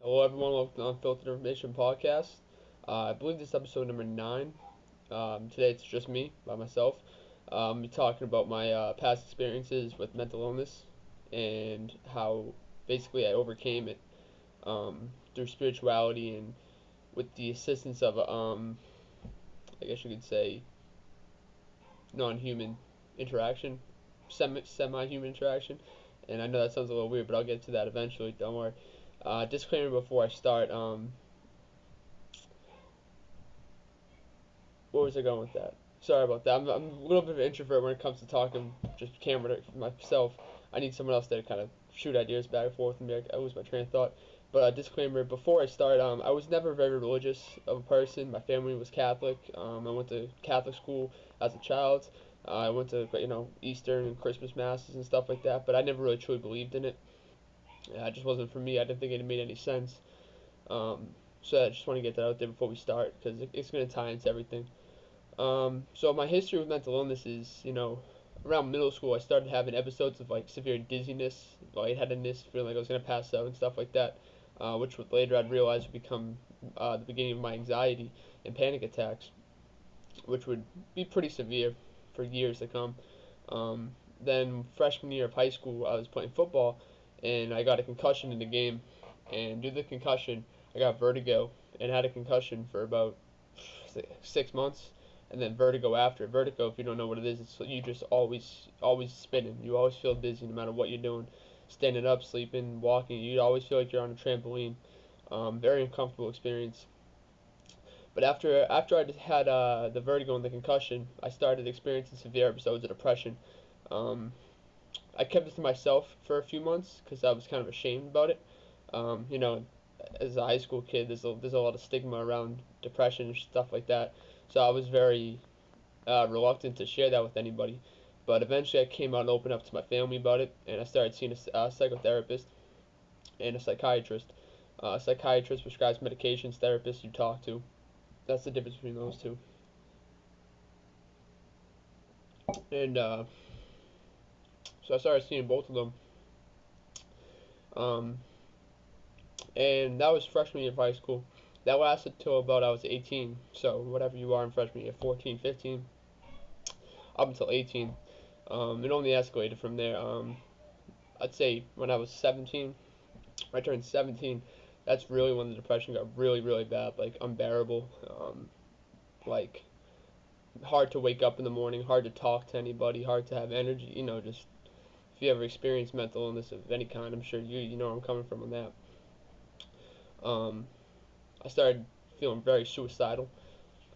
Hello, everyone. Welcome to the Unfiltered Information Podcast. I believe this is episode number 9. Today it's just me, by myself. I'll be talking about my past experiences with mental illness and how basically I overcame it through spirituality and with the assistance of, I guess you could say, non-human interaction, semi-human interaction. And I know that sounds a little weird, but I'll get to that eventually. Don't worry. Disclaimer before I start. Where was I going with that? Sorry about that. I'm a little bit of an introvert when it comes to talking just camera to myself. I need someone else to kind of shoot ideas back and forth and I lose my train of thought. But disclaimer before I start, I was never very religious of a person. My family was Catholic. I went to Catholic school as a child. I went to Easter and Christmas masses and stuff like that. But I never really truly believed in it. It just wasn't for me. I didn't think it made any sense. So I just want to get that out there before we start because it's going to tie into everything. So my history with mental illness is, around middle school I started having episodes of like severe dizziness, lightheadedness, feeling like I was going to pass out and stuff like that, which would later I'd realize would become the beginning of my anxiety and panic attacks, which would be pretty severe for years to come. Then freshman year of high school I was playing football and I got a concussion in the game, and due to the concussion, I got vertigo and had a concussion for about 6 months, and then vertigo after. Vertigo, if you don't know what it is, it's you just always spinning. You always feel dizzy no matter what you're doing, standing up, sleeping, walking. You always feel like you're on a trampoline. Very uncomfortable experience. But after I had the vertigo and the concussion, I started experiencing severe episodes of depression. Um, I kept it to myself for a few months because I was kind of ashamed about it. Um, you know, as a high school kid, there's a lot of stigma around depression and stuff like that. So I was very reluctant to share that with anybody. But eventually, I came out and opened up to my family about it, and I started seeing a psychotherapist and a psychiatrist. A psychiatrist prescribes medications. Therapist you talk to. That's the difference between those two. And so I started seeing both of them. Um, and that was freshman year of high school. That lasted till about I was 18. So whatever you are in freshman year, 14, 15, up until 18. It only escalated from there. I'd say when I was 17, I turned 17. That's really when the depression got really, really bad, like unbearable. Like hard to wake up in the morning, hard to talk to anybody, hard to have energy. Just if you ever experienced mental illness of any kind, I'm sure you know where I'm coming from on that. Um, I started feeling very suicidal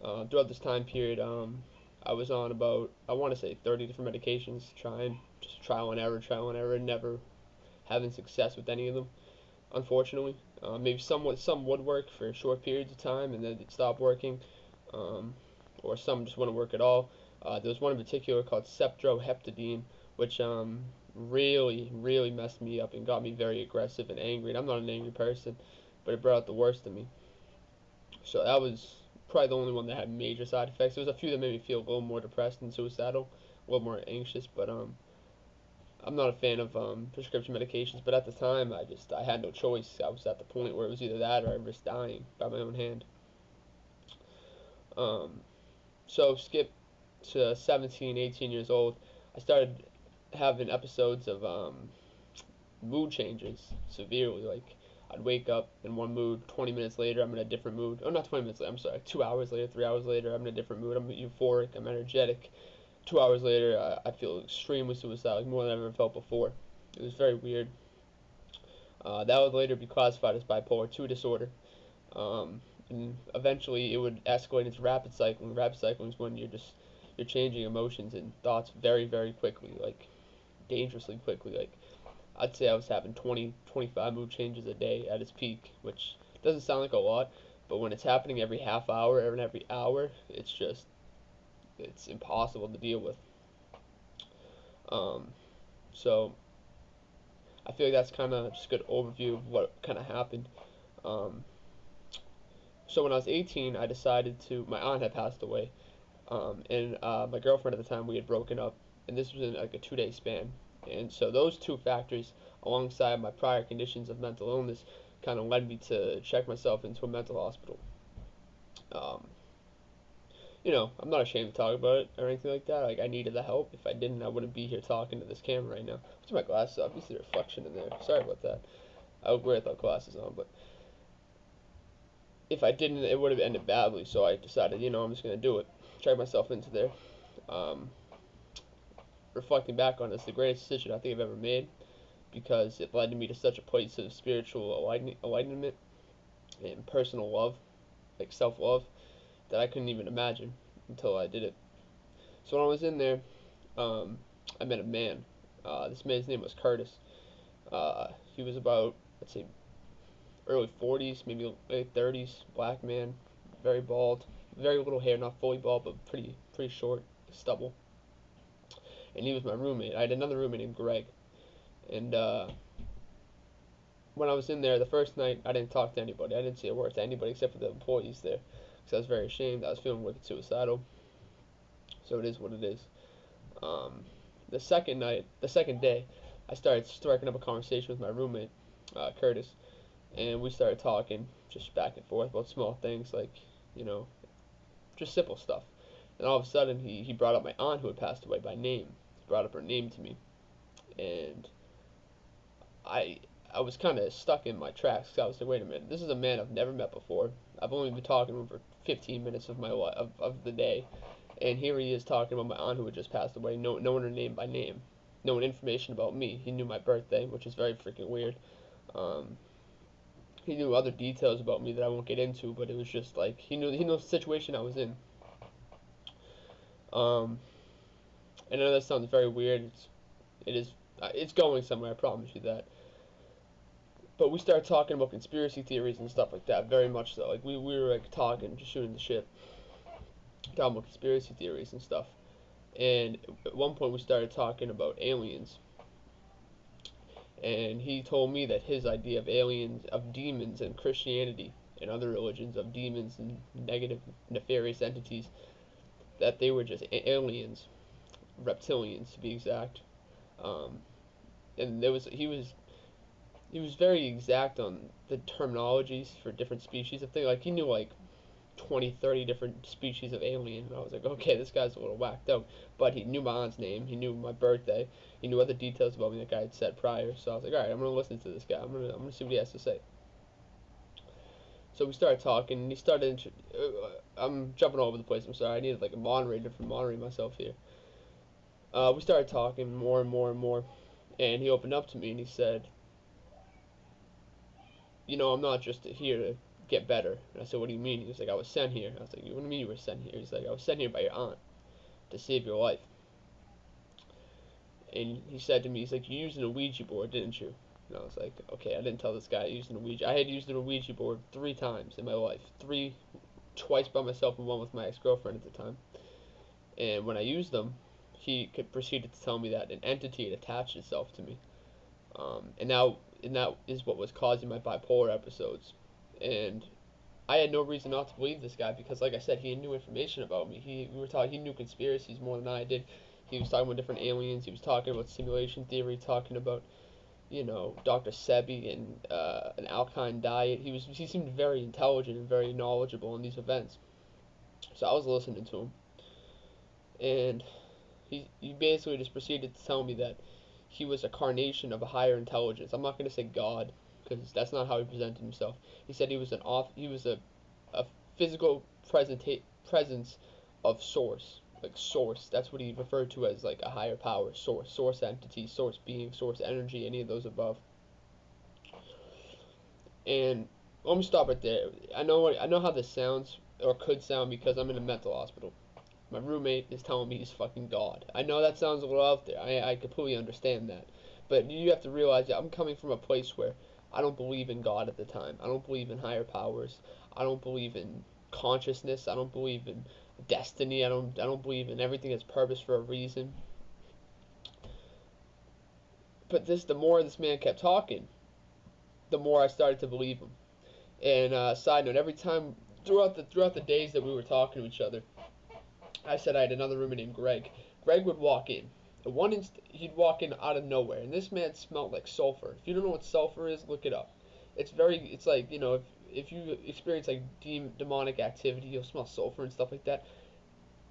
throughout this time period. I was on about, I want to say, 30 different medications, trying just trial and error, never having success with any of them. Unfortunately, maybe some would work for short periods of time and then they'd stop working, um, or some just wouldn't work at all. There was one in particular called septroheptadine, which really, really messed me up and got me very aggressive and angry. And I'm not an angry person, but it brought out the worst in me. So that was probably the only one that had major side effects. There was a few that made me feel a little more depressed and suicidal, a little more anxious. But I'm not a fan of prescription medications. But at the time, I had no choice. I was at the point where it was either that or I risked dying by my own hand. Um, so skip to 17, 18 years old. I started having episodes of mood changes severely. Like I'd wake up in one mood, 20 minutes later I'm in a different mood. Oh, not 20 minutes later, I'm sorry, 2 hours later, 3 hours later I'm in a different mood. I'm euphoric, I'm energetic. 2 hours later I feel extremely suicidal, like more than I've ever felt before. It was very weird. That would later be classified as bipolar 2 disorder. And eventually it would escalate into rapid cycling. Rapid cycling is when you're changing emotions and thoughts very, very quickly, like dangerously quickly. Like I'd say I was having 20, 25 mood changes a day at its peak, which doesn't sound like a lot, but when it's happening every half hour, every hour, it's impossible to deal with. Um, so I feel like that's kind of just a good overview of what kind of happened. Um, so when I was 18, I decided to. My aunt had passed away, and my girlfriend at the time we had broken up, and this was in like a 2 day span. And so those two factors alongside my prior conditions of mental illness, kind of led me to check myself into a mental hospital. Um, I'm not ashamed to talk about it or anything like that. Like, I needed the help. If I didn't, I wouldn't be here talking to this camera right now. Put my glasses up. You see the reflection in there. Sorry about that. I would wear without glasses on, but if I didn't, it would have ended badly. So I decided, I'm just gonna do it. Check myself into there. Um, Reflecting back on it, it's the greatest decision I think I've ever made, because it led me to such a place of spiritual enlightenment and personal love, like self-love, that I couldn't even imagine until I did it. So when I was in there, I met a man. This man's name was Curtis. He was about, let's say, early 40s, maybe late 30s, black man, very bald, very little hair, not fully bald, but pretty short, stubble. And he was my roommate. I had another roommate named Greg. And when I was in there the first night, I didn't talk to anybody. I didn't say a word to anybody except for the employees there, because I was very ashamed. I was feeling wicked suicidal. So it is what it is. Um, the second day, I started striking up a conversation with my roommate, Curtis, and we started talking just back and forth about small things like, you know, just simple stuff. And all of a sudden, he brought up my aunt who had passed away by name. He brought up her name to me, and I I was kind of stuck in my tracks, 'cause I was like, wait a minute, this is a man I've never met before. I've only been talking to him for 15 minutes of my life, of the day, and here he is talking about my aunt who had just passed away, knowing her name by name, knowing information about me. He knew my birthday, which is very freaking weird. Um, he knew other details about me that I won't get into, but it was just like he knew the situation I was in. Um, and I know that sounds very weird. It is it's going somewhere. I promise you that. But we started talking about conspiracy theories and stuff like that. Very much so. Like we were like talking, just shooting the shit, talking about conspiracy theories and stuff. And at one point we started talking about aliens. And he told me that his idea of aliens, of demons and Christianity and other religions, of demons and negative, nefarious entities, that they were just aliens, reptilians to be exact. Um, and he was very exact on the terminologies for different species of thing. Like he knew like 20, 30 different species of alien, and I was like, okay, this guy's a little whacked out. But he knew my aunt's name, he knew my birthday, he knew other details about me that guy had said prior. So I was like, all right, I'm gonna listen to this guy. I'm gonna see what he has to say. So we started talking, and he started. I'm jumping all over the place. I'm sorry. I needed like a moderator for moderating myself here. We started talking more and more and more, and he opened up to me and he said, I'm not just here to get better. And I said, what do you mean? He was like, I was sent here. I was like, what do you mean you were sent here? He's like, I was sent here by your aunt to save your life. And he said to me, he's like, you used a Ouija board, didn't you? And I was like, okay, I didn't tell this guy I used an Ouija. I had used an Ouija board 3 times in my life. Twice by myself and one with my ex-girlfriend at the time. And when I used them, he proceeded to tell me that an entity had attached itself to me. And that is what was causing my bipolar episodes. And I had no reason not to believe this guy because, like I said, he knew information about me. He knew conspiracies more than I did. He was talking about different aliens. He was talking about simulation theory, talking about Dr. Sebi and an alkaline diet. He seemed very intelligent and very knowledgeable in these events. So I was listening to him, and he basically just proceeded to tell me that he was a carnation of a higher intelligence. I'm not going to say God, because that's not how he presented himself. He said he was a physical presence of source, like source. That's what he referred to as like a higher power, source entity, source being, source energy, any of those above. And let me stop right there. I know how this sounds or could sound because I'm in a mental hospital. My roommate is telling me he's fucking God. I know that sounds a little out there. I completely understand that. But you have to realize that I'm coming from a place where I don't believe in God at the time. I don't believe in higher powers. I don't believe in consciousness. I don't believe in destiny. I don't believe in everything has purpose for a reason. But the more this man kept talking, the more I started to believe him. And side note, every time throughout the days that we were talking to each other, I said I had another roommate named Greg. Greg would walk in, He'd walk in out of nowhere, and this man smelled like sulfur. If you don't know what sulfur is, look it up. It's like, if you experience like demonic activity, you'll smell sulfur and stuff like that.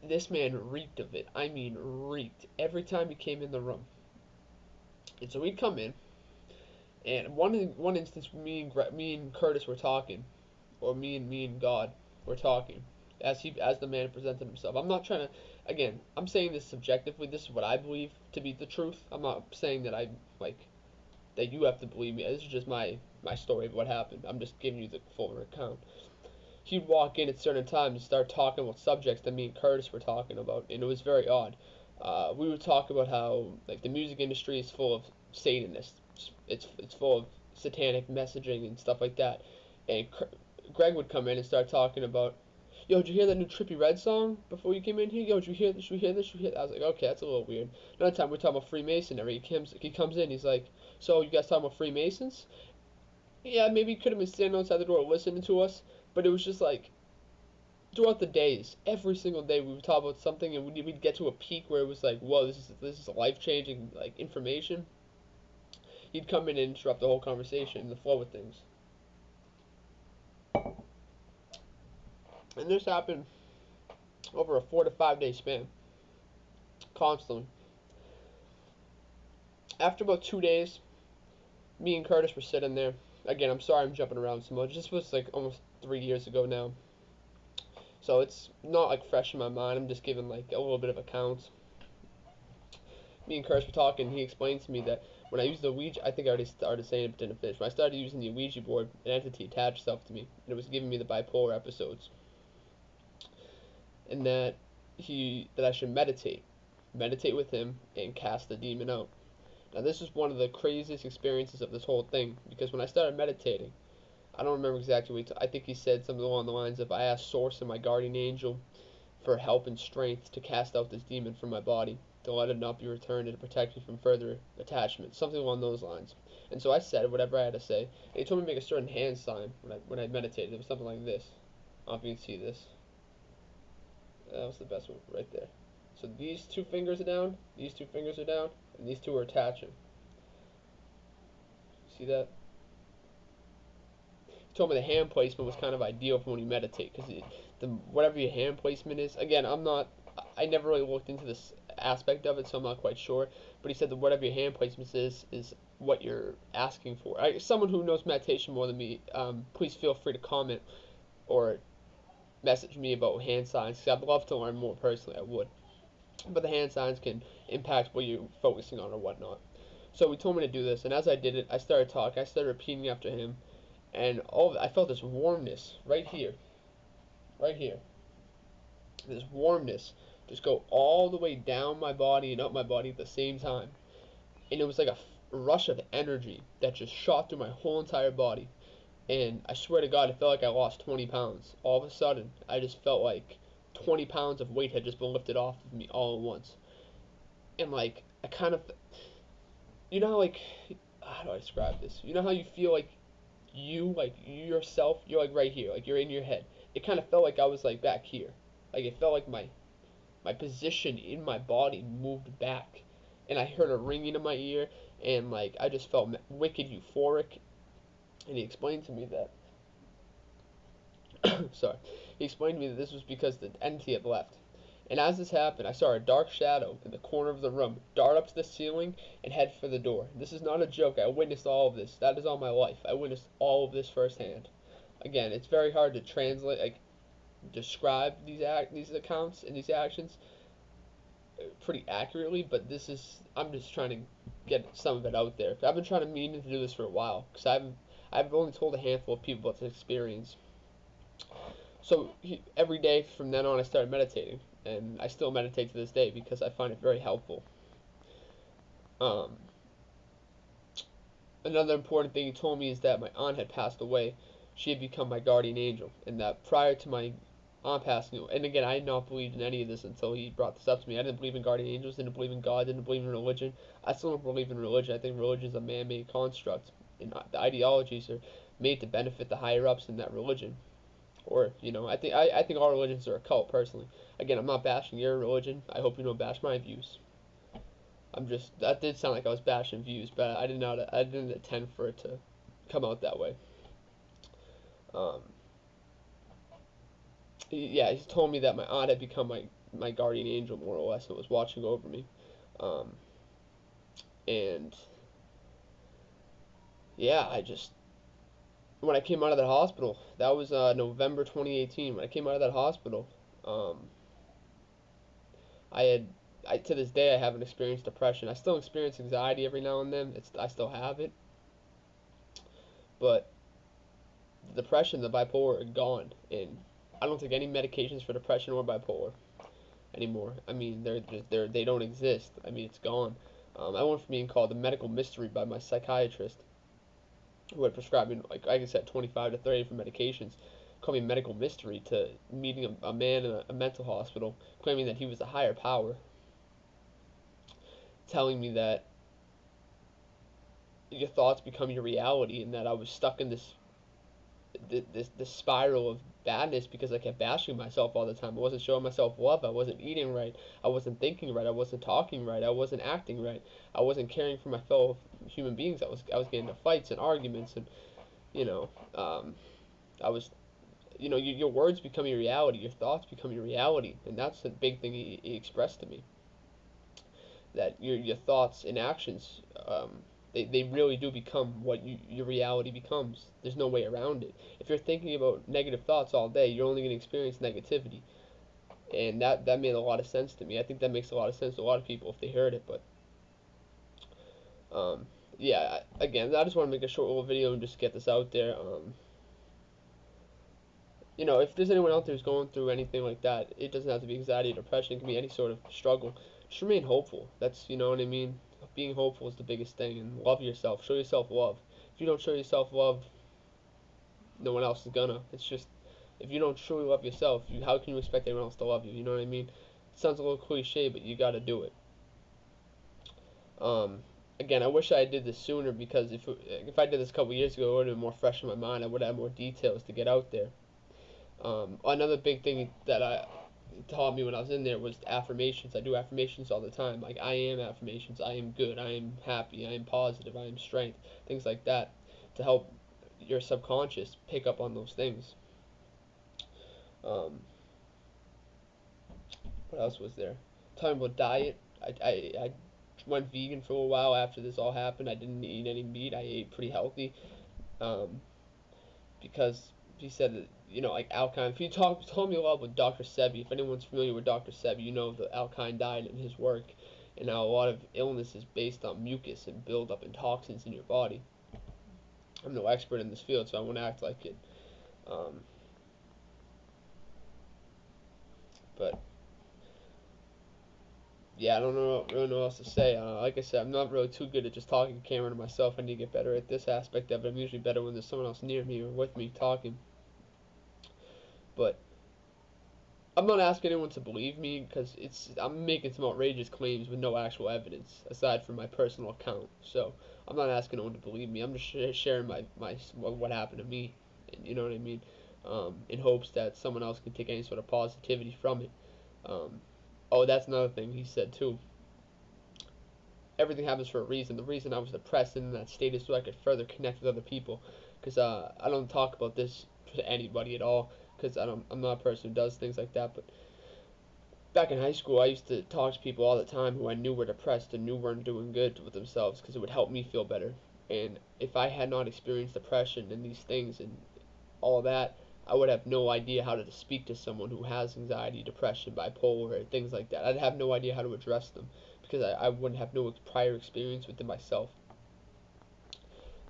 This man reeked of it. I mean, reeked every time he came in the room. And so he'd come in, and one instance, me and Curtis were talking, or me and God were talking, as the man presented himself. I'm not trying to, again, I'm saying this subjectively. This is what I believe to be the truth. I'm not saying that like that you have to believe me. This is just my story of what happened. I'm just giving you the full account. He'd walk in at certain times and start talking about subjects that me and Curtis were talking about, and it was very odd. We would talk about how like the music industry is full of Satanists. It's full of satanic messaging and stuff like that. And Greg would come in and start talking about, yo, did you hear that new Trippie Redd song before you came in here? Yo, did you hear this? Should we hear this? Should we hear that? I was like, okay, that's a little weird. Another time we're talking about Freemasonry. He comes in, he's like, so you guys talking about Freemasons? Yeah, maybe he could have been standing outside the door listening to us, but it was just like throughout the days, every single day we would talk about something, and we'd get to a peak where it was like, whoa, this is life changing like information. He'd come in and interrupt the whole conversation and the flow of things. And this happened over a 4 to 5 day span, constantly. After about 2 days, me and Curtis were sitting there. Again, I'm sorry I'm jumping around so much. This was like almost 3 years ago now. So it's not like fresh in my mind. I'm just giving like a little bit of accounts. Me and Curtis were talking. He explained to me that when I used the Ouija, I think I already started saying it but didn't finish. When I started using the Ouija board, an entity attached itself to me, and it was giving me the bipolar episodes. And that I should meditate with him and cast the demon out. Now this is one of the craziest experiences of this whole thing, because when I started meditating, I don't remember exactly what I think he said something along the lines of, I asked Source and my guardian angel for help and strength to cast out this demon from my body, to let it not be returned and to protect me from further attachment, something along those lines. And so I said whatever I had to say, and he told me to make a certain hand sign when I meditated. It was something like this. I don't know if you can see this. That was the best one right there. So these two fingers are down, these two fingers are down, and these two are attaching. See that? He told me the hand placement was kind of ideal for when you meditate, because whatever your hand placement is, again, I never really looked into this aspect of it, so I'm not quite sure, but he said that whatever your hand placement is what you're asking for. Someone who knows meditation more than me, please feel free to comment or message me about hand signs, because I'd love to learn more personally. I would. But the hand signs can impact what you're focusing on or whatnot. So he told me to do this, and as I did it, I started talking. I started repeating after him, and I felt this warmness right here, right here. This warmness just go all the way down my body and up my body at the same time, and it was like a rush of energy that just shot through my whole entire body. And I swear to God, it felt like I lost 20 pounds. All of a sudden, I just felt like 20 pounds of weight had just been lifted off of me all at once. And like, I kind of, how like, how do I describe this? You know how you feel like like you yourself, you're like right here, like you're in your head. It kind of felt like I was like back here. Like it felt like my position in my body moved back. And I heard a ringing in my ear, and like I just felt wicked euphoric. And he explained to me that sorry. He explained to me that this was because the entity had left. And as this happened, I saw a dark shadow in the corner of the room dart up to the ceiling and head for the door. This is not a joke. I witnessed all of this. That is all my life. I witnessed all of this firsthand. Again, it's very hard to translate, like, describe these accounts and these actions pretty accurately, but I'm just trying to get some of it out there. I've been trying to mean to do this for a while, because I've only told a handful of people about this experience. So every day from then on, I started meditating, and I still meditate to this day because I find it very helpful. Um, Another important thing he told me is that my aunt had passed away. She had become my guardian angel, and that prior to my aunt passing, and again, I had not believed in any of this until he brought this up to me. I didn't believe in guardian angels, didn't believe in God, didn't believe in religion. I still don't believe in religion. I think religion is a man-made construct, and the ideologies are made to benefit the higher ups in that religion. Or, I think all religions are a cult, personally. Again, I'm not bashing your religion. I hope you don't bash my views. that did sound like I was bashing views, but I didn't intend for it to come out that way. Um, yeah, he told me that my aunt had become my guardian angel more or less and was watching over me. Um, and yeah, when I came out of that hospital, that was November 2018. When I came out of that hospital, um, I had to this day I haven't experienced depression. I still experience anxiety every now and then. I still have it, but the depression, the bipolar are gone, and I don't take any medications for depression or bipolar anymore. I mean, they don't exist. I mean, it's gone. I went from being called a medical mystery by my psychiatrist, who had prescribed me, like I said, 25 to 30 different medications, called me a medical mystery, to meeting a man in a mental hospital, claiming that he was a higher power, telling me that your thoughts become your reality, and that I was stuck in this spiral of badness because I kept bashing myself all the time. I wasn't showing myself love. I wasn't eating right. I wasn't thinking right. I wasn't talking right. I wasn't acting right. I wasn't caring for my fellow human beings. I was getting into fights and arguments, and you know, I was your words become your reality. Your thoughts become your reality, and that's the big thing he expressed to me. That your thoughts and actions, they really do become what your reality becomes. There's no way around it. If you're thinking about negative thoughts all day, you're only going to experience negativity, and that made a lot of sense to me. I think that makes a lot of sense to a lot of people if they heard it. But um, yeah, again, I just want to make a short little video and just get this out there. If there's anyone out there who's going through anything like that, it doesn't have to be anxiety or depression. It can be any sort of struggle. Just remain hopeful. You know what I mean? Being hopeful is the biggest thing. And love yourself. Show yourself love. If you don't show yourself love, no one else is gonna. It's just, if you don't truly love yourself, how can you expect anyone else to love you? You know what I mean? It sounds a little cliche, but you gotta do it. Um, Again, I wish I did this sooner, because if I did this a couple years ago, it would have been more fresh in my mind. I would have more details to get out there. Another big thing that I taught me when I was in there was affirmations. I do affirmations all the time. Like, I am affirmations. I am good. I am happy. I am positive. I am strength. Things like that, to help your subconscious pick up on those things. Um, what else was there? Talking about diet. I went vegan for a while after this all happened. I didn't eat any meat. I ate pretty healthy. Um, because he said that, like alkaline. If you told me a lot with Dr. Sebi, if anyone's familiar with Dr. Sebi, you know the alkaline diet and his work, and how a lot of illness is based on mucus and buildup and toxins in your body. I'm no expert in this field, so I won't act like it. Um, but yeah, I don't really know what else to say. Like I said, I'm not really too good at just talking to camera to myself. I need to get better at this aspect of it. I'm usually better when there's someone else near me or with me talking. But I'm not asking anyone to believe me, because I'm making some outrageous claims with no actual evidence aside from my personal account. So I'm not asking anyone to believe me. I'm just sharing what happened to me, and you know what I mean, in hopes that someone else can take any sort of positivity from it. Um, oh, that's another thing he said too. Everything happens for a reason. The reason I was depressed and in that state is so I could further connect with other people, because I don't talk about this to anybody at all, because I'm not a person who does things like that. But back in high school, I used to talk to people all the time who I knew were depressed and knew weren't doing good with themselves, because it would help me feel better. And if I had not experienced depression and these things and all that, I would have no idea how to speak to someone who has anxiety, depression, bipolar, things like that. I'd have no idea how to address them, because I wouldn't have no prior experience with them myself.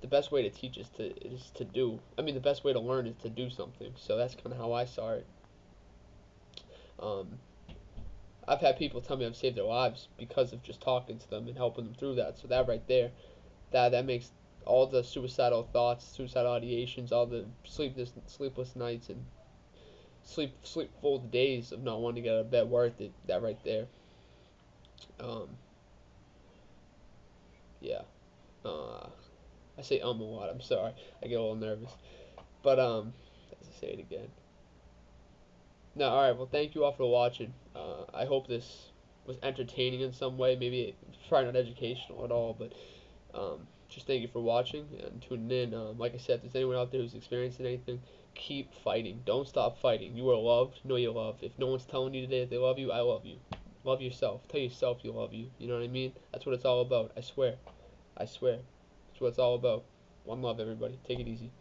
The best way to teach is to do. I mean, the best way to learn is to do something. So that's kind of how I saw it. Um, I've had people tell me I've saved their lives because of just talking to them and helping them through that. So that right there, that makes all the suicidal thoughts, suicidal ideations, all the sleepless nights, and sleepful days of not wanting to get out of bed worth it. That right there. Um, yeah. I say a lot. I'm sorry. I get a little nervous. But let's say it again. No, all right. Well, thank you all for watching. I hope this was entertaining in some way. Maybe probably not educational at all, but just thank you for watching and tuning in. Like I said, if there's anyone out there who's experiencing anything, keep fighting. Don't stop fighting. You are loved. Know you're loved. If no one's telling you today that they love you, I love you. Love yourself. Tell yourself you love you. You know what I mean? That's what it's all about. I swear. I swear. That's what it's all about. One love, everybody. Take it easy.